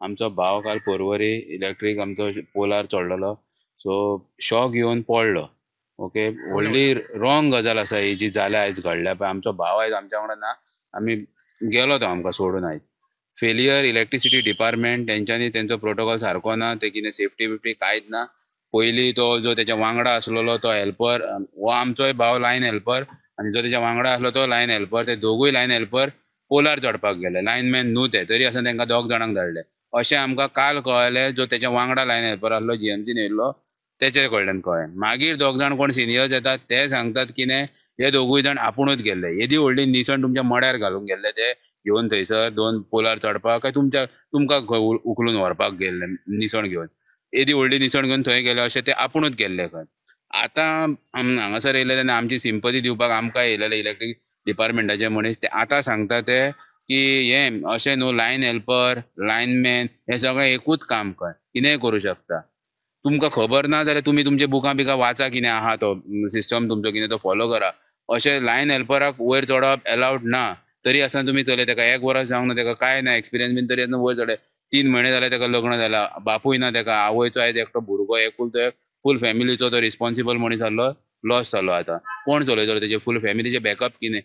आमचो भाव काल परवरी इलेक्ट्रीक आमचो पोलार चडलेलो, सो शॉक येवन पडलो. ओके, वयल्या व्हडली वयल्या रॉंग गजाल आसा ही जी जाल्या आयज घडल्या पळय. आमचो भाव आयज आमच्या वांगडा ना, आमी गेलो तो आमकां सोडून आयज. फेलियर इलेक्ट्रिसिटी डिपार्टमेंट तेंच्यांनी तेंचो प्रोटोकॉल सारको ना, ते कितें सेफ्टी बिफ्टी कांयच ना. पयलीं तो जो तेच्या वांगडा आसलेलो तो हेल्पर हो आमचोय भाव लायन हेल्पर, आनी जो तेच्या वांगडा आसलो तो लायन हेल्पर, ते दोगूय लायन हेल्पर पोलार चडपाक गेले. लायनमॅन न्हू ते, तरी आसतना तेंकां दोग जाणांक धाडले. अशें आमकां काल कळलें, जो तेच्या वांगडा लायन हेल्पर आसलो जीएमसीन येयल्लो तेचे कडल्यान कळ्ळें. मागीर दोग जाण कोण सिनियर्स येतात ते सांगतात कितें, हे दोगूय जाण आपुणूच गेल्ले. येदी व्हडली निसण तुमच्या मड्यार घालूंक गेल्ले ते घेवन थंयसर दोन पोलार चडपाक, काय तुमकां उखलून व्हरपाक गेल्ले निसण घेवन. येदी व्हडली निसण घेवन थंय गेले अशें ते आपुणूच गेल्ले खंय. आतां हांगासर येयले तेन्ना आमची सिंपथी दिवपाक आमकां येयलेले इलेक्ट्रीक डिपार्टमेंटाचे मनीस, ते आतां सांगता ते की हे अशें न्हू, लायन हेल्पर लायनमॅन हे सगळें एकूच काम खंय, कितेंय करूं शकता. तुमकां खबर ना जाल्यार तुमी तुमचे बुकां बिकां वाचा, कितें आहा तो सिस्टम तुमचो कितें तो फॉलो करा. अशें लायन हेल्पराक वयर चडप एलावड ना. तरी आसतना तुमी चलय, तेका 1 वर्स जावंक ना, तेका काय ना एक्सपिरियन्स बीन, तरी आसतना वयर चडय. 3 म्हयने जाले तेका लग्न जाला, बापूय ना तेका, आवयचो आयज एकटो भुरगो, एकुलतो एक, फूल फॅमिलीचो तो रिस्पॉन्सिबल मनीस आसलो, लॉस जालो आतां. कोण चलयतलो तेजे फूल फॅमिलीचे बॅकअप कितें.